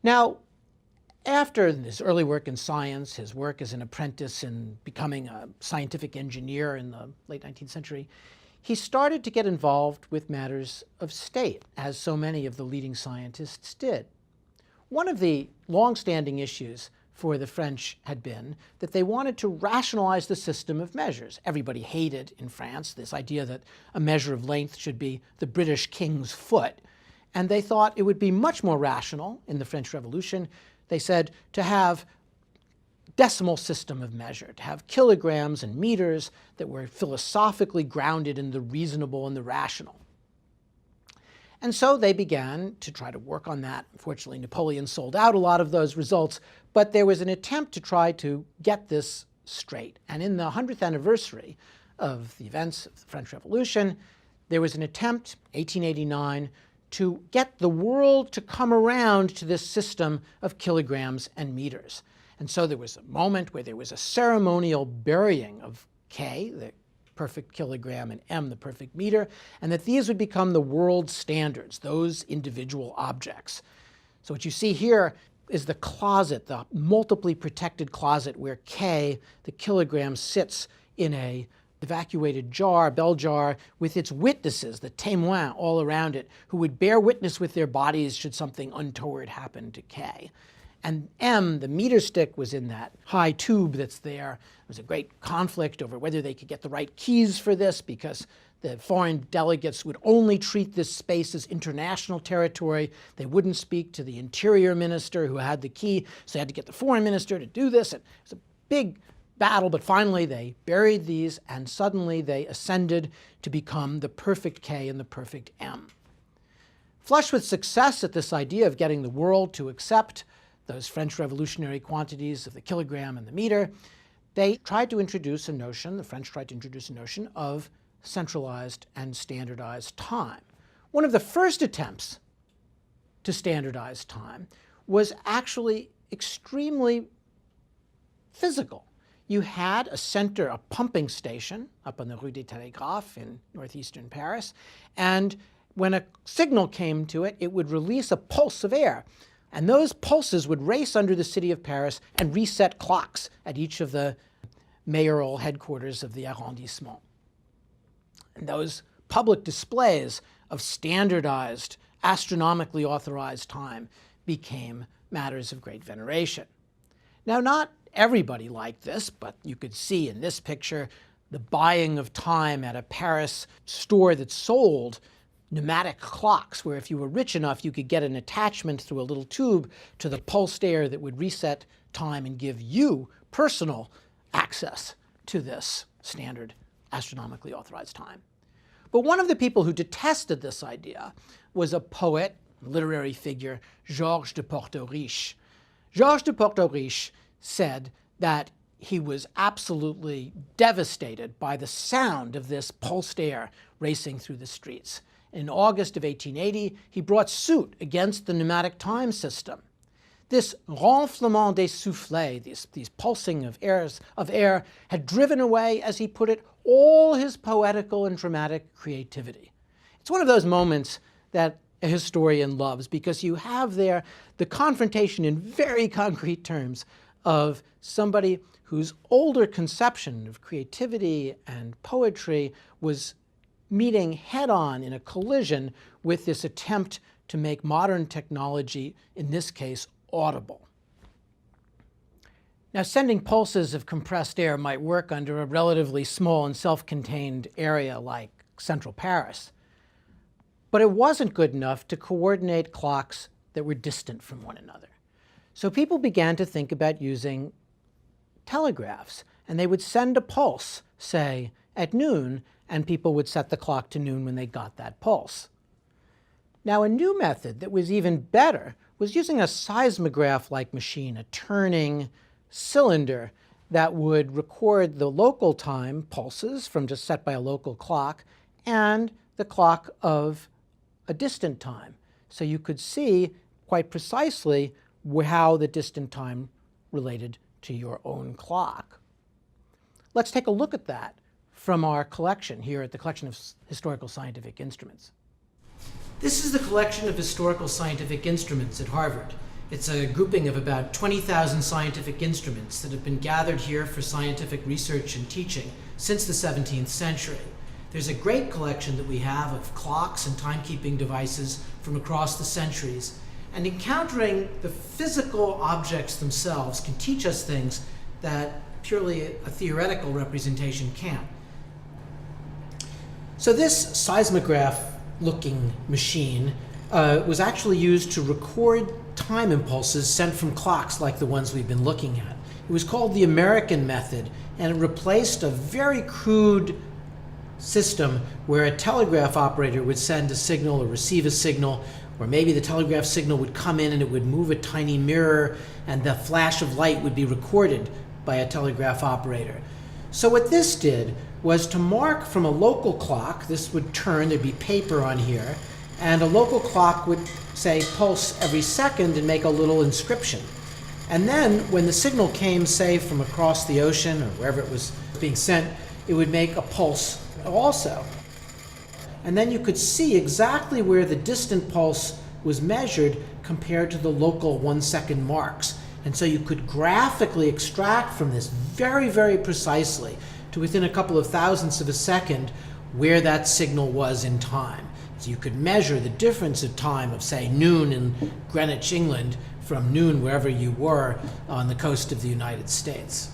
Now, after his early work in science, his work as an apprentice in becoming a scientific engineer in the late 19th century, he started to get involved with matters of state, as so many of the leading scientists did. One of the long-standing issues for the French had been that they wanted to rationalize the system of measures. Everybody hated in France this idea that a measure of length should be the British king's foot. And they thought it would be much more rational in the French Revolution, they said, to have decimal system of measure, to have kilograms and meters that were philosophically grounded in the reasonable and the rational. And so they began to try to work on that. Unfortunately, Napoleon sold out a lot of those results, but there was an attempt to try to get this straight. And in the 100th anniversary of the events of the French Revolution, there was an attempt, 1889, to get the world to come around to this system of kilograms and meters. And so there was a moment where there was a ceremonial burying of K, the perfect kilogram, and M, the perfect meter, and that these would become the world standards, those individual objects. So what you see here is the closet, the multiply protected closet where K, the kilogram, sits in a evacuated jar, bell jar, with its witnesses, the témoins, all around it, who would bear witness with their bodies should something untoward happen to K. And M, the meter stick, was in that high tube that's there. There was a great conflict over whether they could get the right keys for this, because the foreign delegates would only treat this space as international territory. They wouldn't speak to the interior minister who had the key, so they had to get the foreign minister to do this. And it was a big battle, but finally they buried these, and suddenly they ascended to become the perfect K and the perfect M. Flushed with success at this idea of getting the world to accept those French revolutionary quantities of the kilogram and the meter, they tried to introduce a notion, the French tried to introduce a notion of centralized and standardized time. One of the first attempts to standardize time was actually extremely physical. You had a center, a pumping station up on the Rue des Télégraphes in northeastern Paris, and when a signal came to it, it would release a pulse of air. And those pulses would race under the city of Paris and reset clocks at each of the mayoral headquarters of the arrondissement. And those public displays of standardized, astronomically authorized time became matters of great veneration. Now, not everybody liked this, but you could see in this picture the buying of time at a Paris store that sold pneumatic clocks, where if you were rich enough, you could get an attachment through a little tube to the pulsed air that would reset time and give you personal access to this standard astronomically authorized time. But one of the people who detested this idea was a poet, literary figure, Georges de Portoriche. Georges de Portoriche said that he was absolutely devastated by the sound of this pulsed air racing through the streets. In August of 1880, he brought suit against the pneumatic time system. This renflement des soufflets, these pulsing of air, had driven away, as he put it, all his poetical and dramatic creativity. It's one of those moments that a historian loves, because you have there the confrontation in very concrete terms of somebody whose older conception of creativity and poetry was meeting head-on in a collision with this attempt to make modern technology, in this case, audible. Now, sending pulses of compressed air might work under a relatively small and self-contained area like central Paris, but it wasn't good enough to coordinate clocks that were distant from one another. So people began to think about using telegraphs, and they would send a pulse, say, at noon, and people would set the clock to noon when they got that pulse. Now, a new method that was even better was using a seismograph-like machine, a turning cylinder that would record the local time pulses from just set by a local clock and the clock of a distant time. So you could see quite precisely how the distant time related to your own clock. Let's take a look at that from our collection here at the Collection of Historical Scientific Instruments. This is the collection of historical scientific instruments at Harvard. It's a grouping of about 20,000 scientific instruments that have been gathered here for scientific research and teaching since the 17th century. There's a great collection that we have of clocks and timekeeping devices from across the centuries, and encountering the physical objects themselves can teach us things that purely a theoretical representation can't. So this seismograph-looking machine was actually used to record time impulses sent from clocks like the ones we've been looking at. It was called the American method, and it replaced a very crude system where a telegraph operator would send a signal or receive a signal, or maybe the telegraph signal would come in and it would move a tiny mirror and the flash of light would be recorded by a telegraph operator. So what this did was to mark from a local clock, this would turn, there'd be paper on here, and a local clock would, say, pulse every second and make a little inscription. And then when the signal came, say, from across the ocean or wherever it was being sent, it would make a pulse also. And then you could see exactly where the distant pulse was measured compared to the local 1-second marks. And so you could graphically extract from this very, very precisely to within a couple of thousandths of a second where that signal was in time. So you could measure the difference of time of, say, noon in Greenwich, England, from noon wherever you were on the coast of the United States.